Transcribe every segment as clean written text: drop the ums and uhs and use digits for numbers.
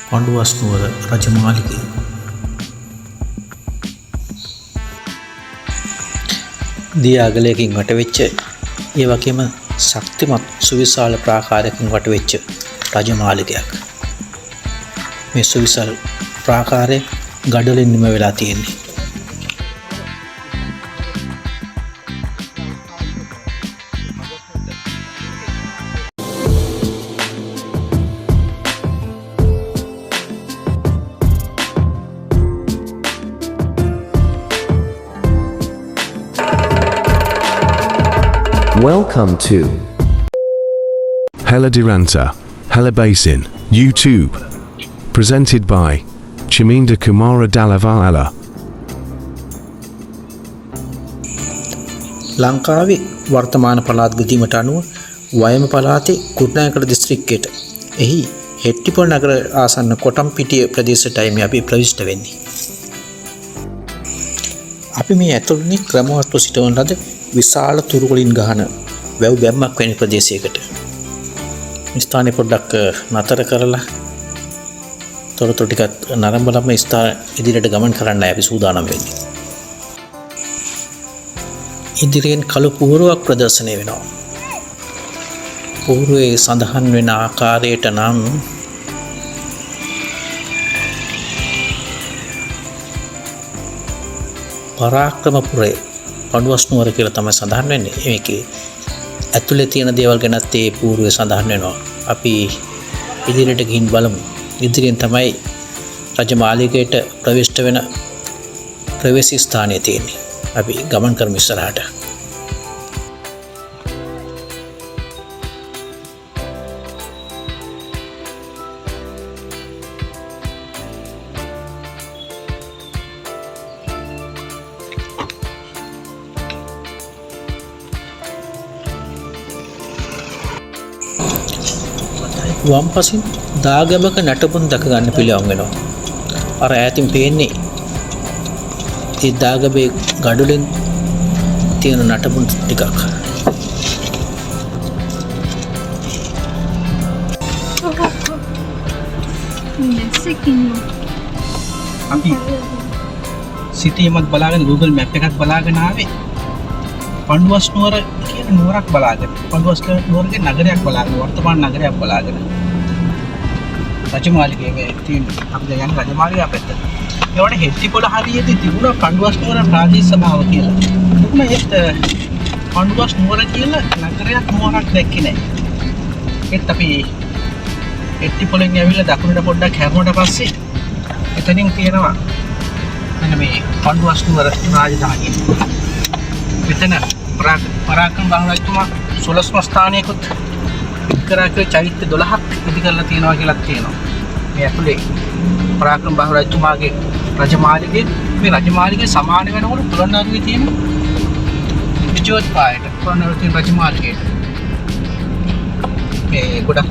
පඬුවස්නුවර රජමාලිගය. දිය අගලයකින් වටවෙච්ච ඒ වගේම ශක්තිමත් සුවිශාල ප්‍රාකාරයකින් වටවෙච්ච රජමාලිගයක්. මේ සුවිශාල ප්‍රාකාරය ගඩොලින් නිම වෙලා තියෙන්නේ. Welcome to Hella Duranta, Hella Basin, YouTube. Presented by Chaminda Kumara Dalavala. ලංකාවේ වර්තමාන පළාත් බෙදීමට අනුව වයඹ පළාතේ කුරුණෑගල දිස්ත්‍රික්කයට එහි හෙට්ටිපොළ නගර ආසන්න කොටම්පිටිය ප්‍රදේශයටයි මේ අපි ප්‍රවිෂ්ඨ වෙන්නේ. අපි මේ ඇතුළේ ක්‍රමවත්ව සිටවන ලද විශාල තුරුවලින් ගහන වැව් බැම්මක් වෙන ප්‍රදේශයකට. මේ ස්ථානේ පොඩ්ඩක් නතර කරලා තොරතුරු ටිකක් නරඹලම ස්ථාන ඉදිරියට ගමන් කරන්නයි අපි සූදානම් වෙන්නේ. ඉදිරියෙන් කළු පුහුරුවක් ප්‍රදර්ශනය වෙනවා. පුහුරුවේ සඳහන් වෙන ආකාරයට නම් පරාක්‍රමපුරේ පඬුවස්නුවර කියලා තමයි සඳහන් වෙන්නේ. මේකේ ඇතුලේ තියෙන දේවල් ගැනත් ඒ පූර්වයේ සඳහන් වෙනවා. අපි ඉදිරියට ගිහින් බලමු. ඉදිරියෙන් තමයි රජමාලිගයට ප්‍රවිෂ්ඨ වෙන ප්‍රවේශ ස්ථානය තියෙන්නේ. අපි ගමන් කරමු ඉස්සරහට. වම් පසින් දාගැබක නටබුන් දැක ගන්න පිළියම් වෙනවා. අර ඈතින් පේන්නේ ඒ දාගැබේ ගඩොලින් තියෙන නටබුන් ටිකක්. අපි සිටියමත් බලාගෙන Google Map එකත් බලාගෙන ආවේ පඬුවස්නුවර කියන නුවරක් බලාගෙන. පඬුවස්නුවරගේ නගරයක් බලාගෙන, වර්තමාන නගරයක් බලාගෙන. රජමාලිගයේ මේ තියෙන අපි දැන් යන්නේ රජමාලිගය පැත්තට. ඒවට හෙට්ටිපොළ හරියට තිබුණා පඬුවස්නුවර ප්‍රාදේශීය සභාව කියලා. දුන්න ඒත් පඬුවස්නුවර කියලා නගරයක් නුවරක් දැක්කේ නැහැ. ඒත් අපි හෙට්ටිපොළෙන් ඇවිල්ලා දකුණට පොඩ්ඩක් හැරුණට පස්සේ එතනින් තියෙනවා මෙන්න මේ පඬුවස්නුවර රාජධානිය. මෙතන පරාක්‍රම බහුරජතුමා 16ම ස්ථානයකට වික්‍රාකේ චෛත්‍ය 12ක් ඉදි කරලා තියෙනවා කියලා තියෙනවා. මේ ඇතුලේ පරාක්‍රම බහුරජතුමාගේ රජමාලිගය, මේ රජමාලිගයේ සමාන වෙනකොට පුරණාරුවේ තියෙන විජයෝත්පායට පුරණාරුවේ තියෙන රජමාලිගයට මේ ගොඩක්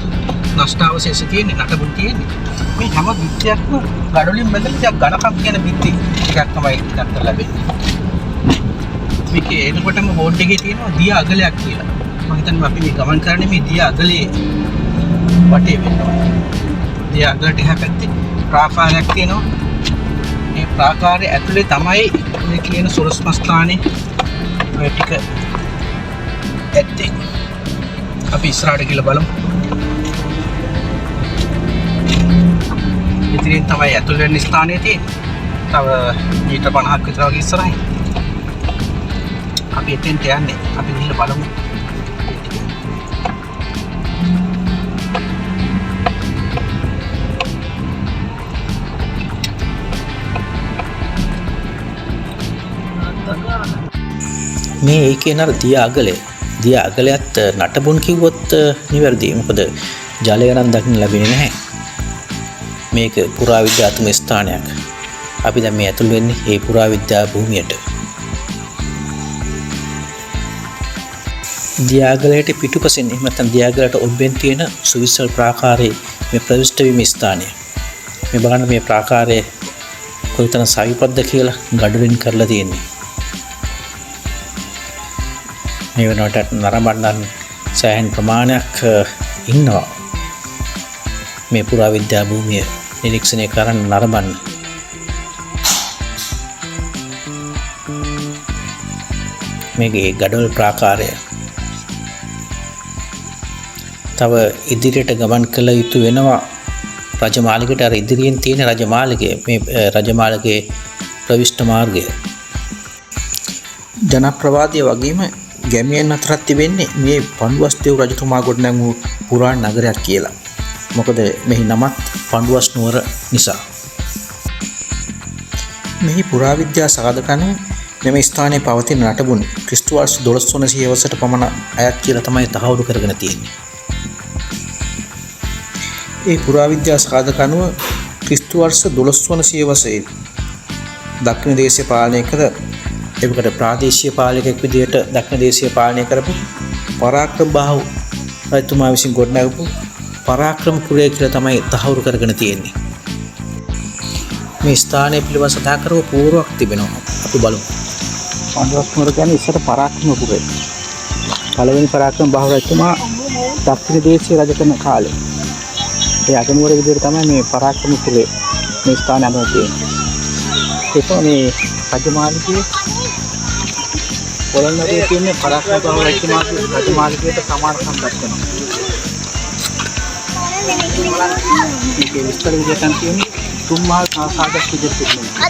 නෂ්ටාවශේෂ තියෙන නටබුන් තියෙන්නේ. මේ හැම බිත්තියක්ම ගඩොලින් බැඳලා ගණකම් කියන බිත්ති ටිකක් තමයි දක්වලා ලැබෙන්නේ. මේකේ එනකොටම බෝඩ් එකේ තියෙනවා දිය අගලයක් කියලා. මම හිතන්නේ අපි මේ ගමන් කරන්නේ මේ දිය අගලේ වටේ වෙනවා. දිය අගලට එහා පැත්තේ ප්‍රාකාරයක් තියෙනවා. මේ ප්‍රාකාරය ඇතුලේ තමයි මේ කියන සොරස්ම ස්ථානේ ඔය ටික ඇත්තේ. අපි ඉස්සරහට ගිහලා බලමු. ඉතින් තමයි ඇතුල් වෙන ස්ථානයේ තියෙන්නේ. තව මීටර 50ක් විතර වගේ ඉස්සරහින්. අපි එතෙන්ට යන්නේ. අපි ගිහලා බලමු. මේ ඒකේ නර දිය අගලයත් නටබුන් කිව්වොත් නිවැරදි. මොකද ජලය නම් දකින්න ලැබෙන්නේ නැහැ. මේක පුරාවිද්‍යාත්මක ස්ථානයක්. අපි දැන් මේ ඇතුල් වෙන්නේ ඒ පුරාවිද්‍යා භූමියට. දියාගලයට පිටුපසින් එහෙම නැත්නම් දියාගලට ඔබෙන් තියෙන සුවිශාල ප්‍රාකාරයේ මේ ප්‍රවිෂ්ඨ වීම ස්ථානය. මේ බලන්න මේ ප්‍රාකාරයේ කොයිතරම් සවිපත්ද කියලා ගඩොලින් කරලා තියෙන්නේ. මේ වෙනකොට නරඹන්න සෑහෙන ප්‍රමාණයක් ඉන්නවා. මේ පුරාවිද්‍යා භූමිය නිරීක්ෂණය කරන්න නරඹන්න. මේකේ ගඩොල් ප්‍රාකාරය තව ඉදිරියට ගමන් කළ යුතු වෙනවා. රජමාලිගයට අර ඉදිරියෙන් තියෙන රජමාලිගය මේ රජමාලිගයේ ප්‍රවිෂ්ඨ මාර්ගය. ජනප්‍රවාදය වගේම ගැමියන් අතරත් තිබෙන්නේ මේ පඬුවස්දේව රජතුමා ගොඩනැගූ පුරාණ නගරයක් කියලා. මොකද මෙහි නමත් පඬුවස් නුවර නිසා. මෙහි පුරාවිද්‍යා සාධකණු මෙම ස්ථානයේ පවතින නටබුන් ක්‍රිස්තු වර්ෂ 1200 වසරට පමණ අයත් කියලා තමයි තහවුරු කරගෙන තියෙන්නේ. ඒ පුරාවිද්‍යා සාධක අනුව ක්‍රිස්තු වර්ෂ 1200 වසරේ දක්ෂිණ දේශය පාලනය කළ එවකට ප්‍රාදේශීය පාලකයෙක් විදිහට දක්ෂිණ දේශය පාලනය කරපු පරාක්‍රම බාහු රජතුමා විසින් ගොඩනැගපු පරාක්‍රමපුරය කියලා තමයි තහවුරු කරගෙන තියෙන්නේ. මේ ස්ථානය පිළිබඳව සඳහන් කරව පූර්වක් තිබෙනවා. අපි බලමු. පඬුවස් නුවර කියන්නේ ඉස්සර පරාක්‍රමපුරය. පළවෙනි පරාක්‍රම බාහු රජතුමා දක්ෂිණ දේශයේ රජ කරන කාලේ ඒ අගනුවර විදිහට තමයි මේ පරාක්‍රමපුරය මේ ස්ථානය අනුව තියෙන්නේ. ඒක මේ රජමාලිගයේ පොළොන්නරුවේ තියෙන පරාක්‍රම බාහු රජතුමාගේ රජමාලිගයට සමානකම් දක්වනවා. මේකේ විස්තර විදිහට තියෙන්නේ තුම්මහල් ප්‍රාසාදයක් විදිහට තිබෙනවා.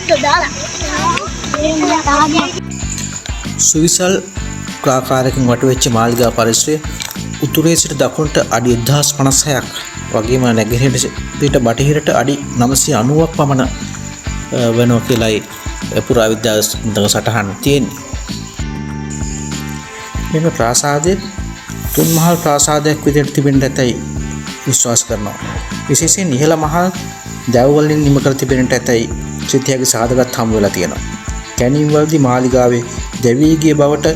සුවිසල් ප්‍රාකාරයකින් වටවෙච්ච මාලිගා පරිසරය උතුරේ සිට දකුණට අඩි 1056ක් වගේම නැගෙනහිරට බටහිරට අඩි 990ක් පමණ වෙනවා කියලායි පුරාවිද්‍යා සටහන් තියෙන්නේ. මෙම ප්‍රාසාදය තුන්මහල් ප්‍රාසාදයක් විදිහට තිබෙන්න ඇතැයි විශ්වාස කරනවා. විශේෂයෙන් ඉහළ මහල් දැව වලින් නිම කර තිබෙන්නට ඇතැයි සිතියගේ සාධකත් හමු වෙලා තියෙනවා. කැණීම් වලදී මාලිගාවේ දැවී බවට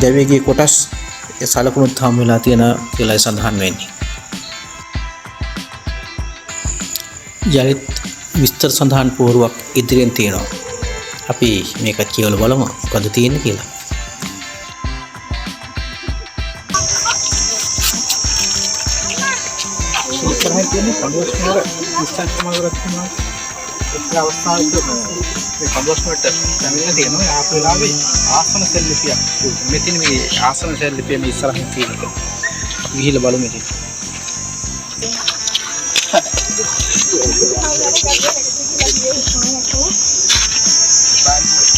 දැවී කොටස් සලකුණුත් හමු වෙලා තියෙන කියලායි සඳහන් වෙන්නේ. යලිත් විස්තර සඳහන් පුවරුවක් ඉදිරියෙන් තියෙනවා. අපි මේක කියවලා බලමු මොකද තියෙන්නේ කියලා. ඉස්සරහින් තියෙන පඬුවස් නුවර විස්තර සමාගමක් තියෙනවා. එක් අවස්ථාවක මේ පඬුවස් නුවරට පැමිණෙලා තියෙනවා. ආපු වෙලාවේ ආසන සෙල් ලිපියක්. මෙතන මේ ආසන සෙල් ලිපිය මේ ඉස්සරහින් තියෙනවා. අපි ගිහිල්ලා බලමු මේක.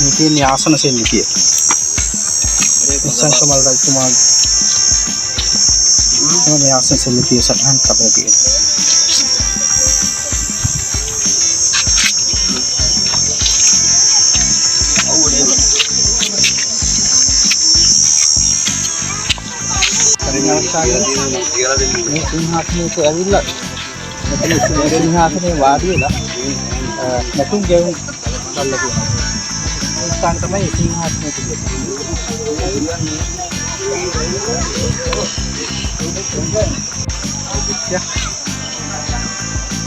මේ තියෙන ආසන සෙල් ලිපිය. ඉස්සන් සමල් රජතුමා මේ ආසන සෙල් ලිපිය සටහන් කරලා තියෙනවා. මේ සිංහාසනයට ඇවිල්ලා මෙතන සිංහාසනේ වාඩි වෙලා නැතුම් ගෙවුම් කරලා තියෙනවා. මේ ස්ථාන තමයි සිංහාසනේ තිබෙන්නේ.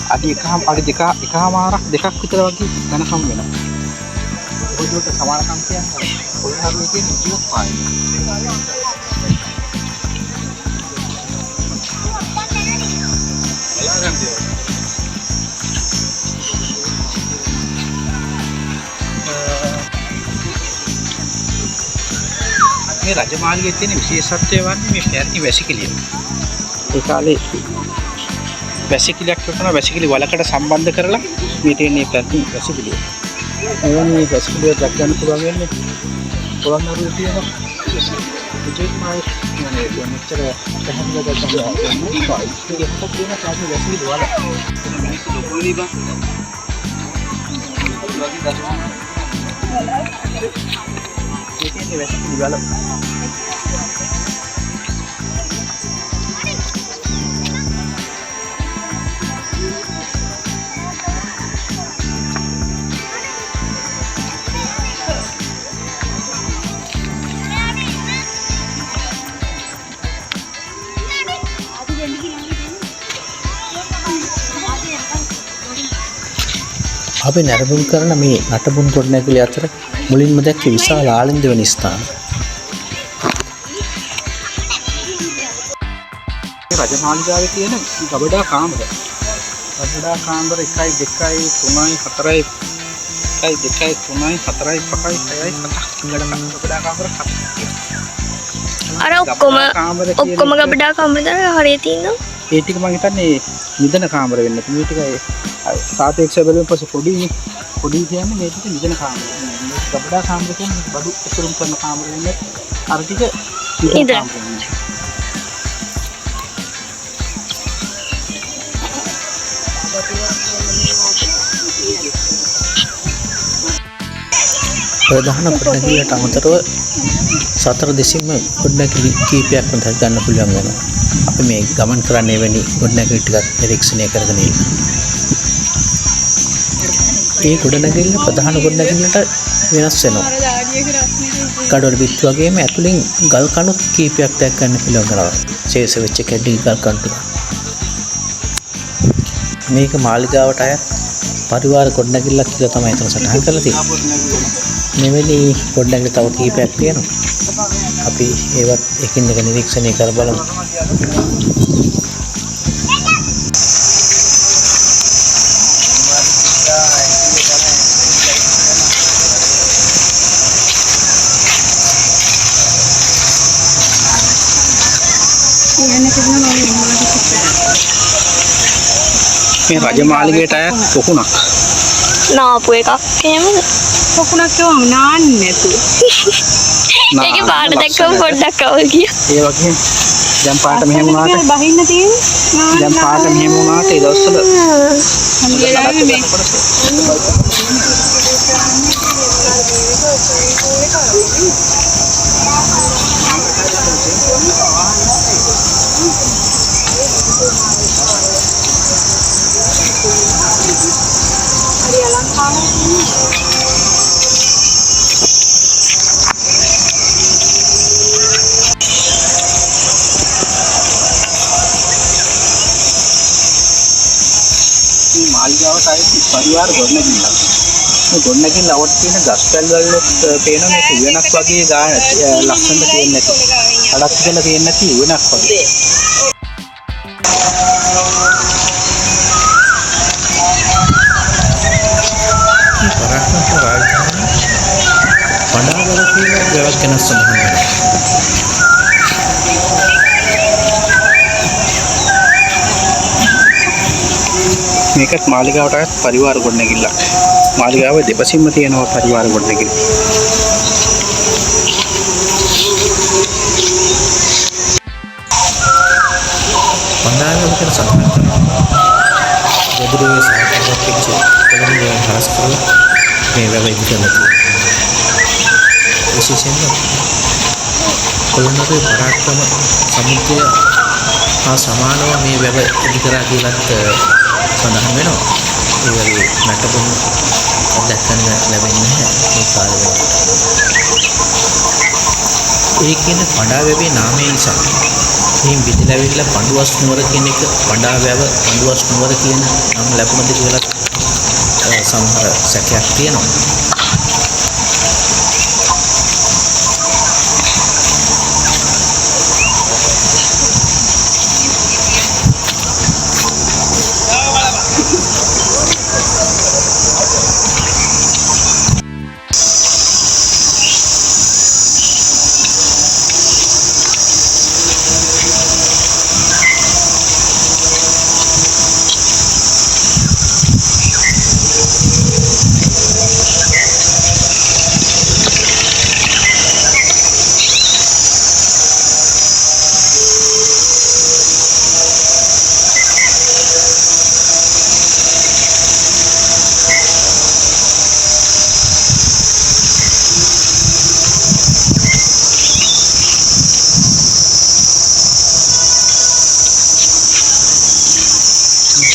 අඩි එකමාරක් දෙකක් විතර වගේ ඝනකම් වෙනවා. පොදුවට සමානකම් කියන්නේ පොළොන්නරුවේ තියෙන ජීවත් පාය. මේ රජමාලිගයේ තියෙන විශේෂත්වය වන්නේ මේ පැරණි වැසිකිළිය. ඒ කාලේ වැසිකිළියක් කරන වැසිකිළි වලකට සම්බන්ධ කරලා මේ තියෙන මේ පැරණි වැසිකිළිය. එවැනි වැසිකිළියක් දක්වන්න පුළුවන් වෙන්නේ පොළොන්නරුවේ තියෙන විජේකුමාර කියන්නේ මෙච්චර පැහැදිලිව දක්වනවා. ඒක තියෙන කාලේ වැසිකිළි වල මේක ලොකුයි බං. ඒකේ වැසිකිළි වල අපි නැරඹුම් කරන මේ නටබුන් ගොඩනැගිලි අතර මුලින්ම දැක්ක විශාල ආලින්ද වෙන ස්ථාන. රජමාලිගාවේ තියෙන ගබඩා කාමර. ගබඩා කාමර 1 2 3 4යි 1 2 3යි 4යි 5යි 6යි 7යි ගබඩා කාමර 7ක්. අර ඔක්කොම ගබඩා කාමර දාලා හරිය තියෙනවා. ඒ ටික මම හිතන්නේ නිදන කාමර වෙන්න. මේ ටික සාපේක්ෂව බලුවොත් පස්සේ පොඩි කියන්නේ මේ ටික නිදන කාමර. ගබඩා කාමර කියන්නේ බඩු උතුරුම් කරන කාමර වෙන්නේ. අර ටික නිදන කාමර වෙන්නේ. ප්‍රධාන ගොඩනැගිල්ලට අමතරව සතර දෙසින්ම ගොඩනැගිලි කීපයක් හදා ගන්න පුළුවන් වෙනවා. අපි මේ ගමන් කරන්නේ එවැනි ගොඩනැගිලි ටිකක් නිරීක්ෂණය කරගෙන ඉන්න. මේ ගොඩනැගිල්ල ප්‍රධාන ගොඩනැගිල්ලට වෙනස් වෙනවා. කඩවල බිත්තු වගේම ඇතුලින් ගල් කණු කීපයක් දැක් ගන්න පුළුවන් වෙනවා. ශේෂ වෙච්ච කැඩි ගල් කණු ටික. මේක මාලිගාවට අයත් පරිවාර ගොඩනැගිල්ලක් කියලා තමයි එතන සටහන් කරලා තියෙන්නේ. මෙවැනි ගොඩනැගිලි තව කීපයක් තියෙනවා. අපි ඒවත් එකින් එක නිරීක්ෂණය කර බලමු. මේ රජමාලිගයට අයත් පොකුණක්. නාපු එකක් එහෙමද? පොකුණක් කියවම නාන්නේ නැතුව. ඒකේ පාට දැක්කම පොඩ්ඩක් අවල් ගියා. ඒ වගේම දැන් පාට මෙහෙම වුණාට බහින්න තියෙන්නේ. දැන් පාට මෙහෙම වුණාට ඒ දවස්වල හම්බෙලාවේ මේ මාලිගාවට අයත් පරිවාර ගොඩනැගිල්ල. මේ ගොඩනැගිල්ල අවට තියෙන ගස් පැල් වලත් පේන මේක වෙනක් වගේ ගාන ලස්සනට තියෙන්නේ නැති. අඩක් කියලා තියෙන්නේ නැති වෙනක් වගේ. පරාක්‍රම රාජධානි පණ්ඩාවල කියන වැවක් ගැන සඳහන් වෙනවා. මේකත් මාලිගාවට අයත් පරිවාර ගොඩනැගිල්ලක්. මාලිගාව දෙපසින්ම තියෙනවා පරිවාර ගොඩනැගිල්ල. පණ්ඩාවල කියන සඳහන් කරනවා. ගොදුරේ සාකච්ඡාවක් පිච්ච කොළඹ හරස් කරලා මේ වැව ඉදිරියට විශේෂයෙන්ම කොළඹේ පරාක්‍රම සමුද්‍රය හා සමානව මේ වැව ඉදිකරා කියලත් සඳහන් වෙනවා. ඒ වගේ නටබුන් දැක්කන්න ලැබෙන්නේ නැහැ මේ කාලේ වෙනකොට. ඒ කියන්නේ පඬා වැවේ නාමය නිසා මේ විදිලාවිල්ල පඬුවස් නුවර කියන එක පඬා වැව පඬුවස් නුවර කියන නම් ලැබුණද කියලා සමහර සැකයක් තියෙනවා.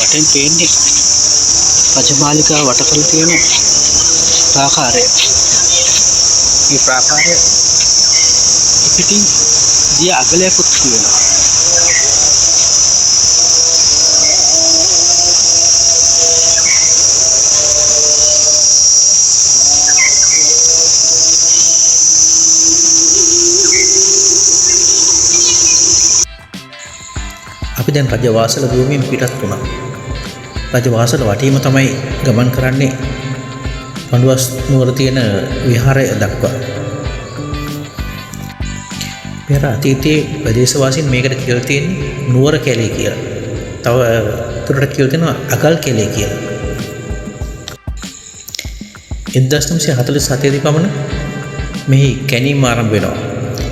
වටෙන් පේන්නේ රජමාලිගාව වට කරලා තියෙන ප්‍රාකාරය. මේ ප්‍රාකාරය පිටින් දිය අගලයක්ත් තියෙනවා. අපි දැන් රජවාසල භූමියෙන් පිටත් වුණා. රජවාසල වටීම තමයි ගමන් කරන්නේ පඬුවස් නුවර තියෙන විහාරය දක්වා. පෙර අතීතයේ ප්‍රදේශවාසීන් මේකට කියලා තියෙන්නේ නුවර කැලේ කියලා. තව තුරට කියලා තියෙනවා අගල් කැලේ කියලා. 1947 දී පමණ මෙහි කැණීම් ආරම්භ වෙනවා.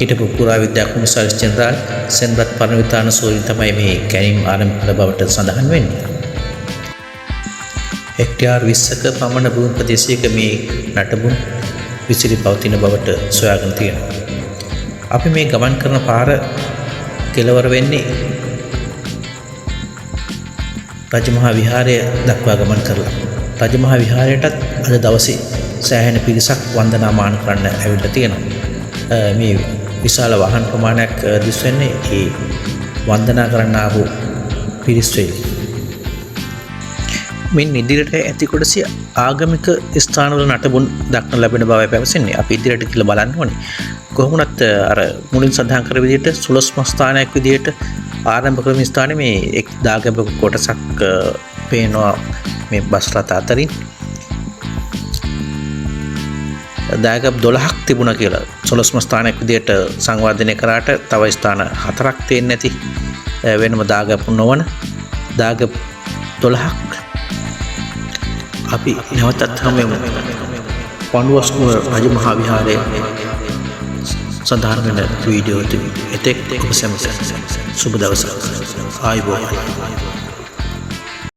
හිටපු පුරාවිද්‍යා කොමසාරිස් ජෙනරාල් සෙන්රත් පරණවිතාන සෝරින් තමයි මේ කැණීම් ආරම්භ කළ බවට සඳහන් වෙන්නේ. හෙක්ටයාර් 20ක පමණ භූමි ප්‍රදේශයක මේ නටබුන් විසිරි පවතින බවට සොයාගෙන තියෙනවා. අපි මේ ගමන් කරන පාර කෙළවර වෙන්නේ රජමහා විහාරය දක්වා ගමන් කරලා. රජමහා විහාරයටත් අද දවසේ සෑහෙන පිරිසක් වන්දනාමාන කරන්න ඇවිල්ලා තියෙනවා. මේ විශාල වාහන ප්‍රමාණයක් දිස් වෙන්නේ ඒ වන්දනා කරන්න ආපු පිරිස් වෙයි. මින් ඉදිරියට ඇති කොටසේ ආගමික ස්ථානවල නටබුන් දක්න ලැබෙන බවයි පැවසෙන්නේ. අපි ඉදිරියට කියලා බලන්න ඕනේ. කොහොමුණත් අර මුලින් සඳහන් කර විදිහට 16 ස්ථානයක් විදිහට ආරම්භ කරන ස්ථානයේ මේ එක් දාගැබක කොටසක් පේනවා මේ බස් රථ අතරින්. දාගැබ 12ක් තිබුණා කියලා 16 ස්ථානයක් විදිහට සංවර්ධනය කරාට තව ස්ථාන 4ක් තියෙන්නේ නැති වෙනම දාගැබ නොවන දාගැබ 12ක් අපි නැවතත් හමුවෙමු. පඬුවස් නුවර රජමහා විහාරයේ සඳහන් වෙන වීඩියෝ තුන එතෙක් ඔබ සැමට සුබ දවසක්. ආයුබෝවන්.